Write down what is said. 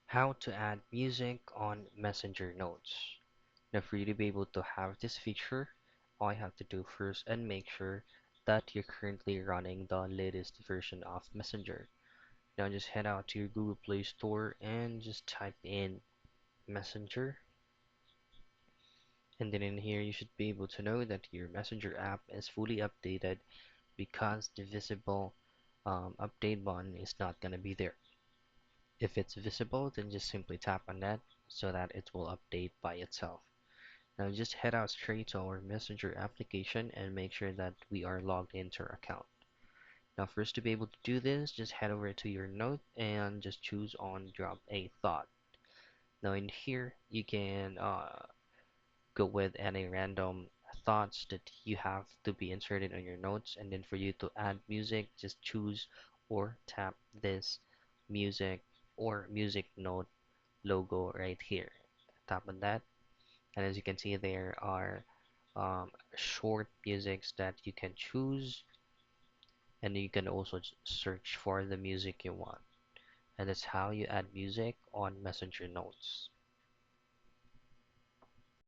How to add music on Messenger notes. Now for you to be able to have this feature, all you have to do first and make sure that you're currently running the latest version of Messenger. Now just head out to your Google Play Store and just type in Messenger. And then in here you should be able to know that your Messenger app is fully updated because the visible update button is not going to be there. If it's visible, then just simply tap on that so that it will update by itself. Now just head out straight to our Messenger application and make sure that we are logged into our account. Now first, to be able to do this, just head over to your note and just choose on drop a thought. Now in here you can go with any random thoughts that you have to be inserted on your notes, and then for you to add music, just choose or tap this music or music note logo right here. Tap on that, and as you can see, there are short musics that you can choose, and you can also search for the music you want. And that's how you add music on Messenger Notes.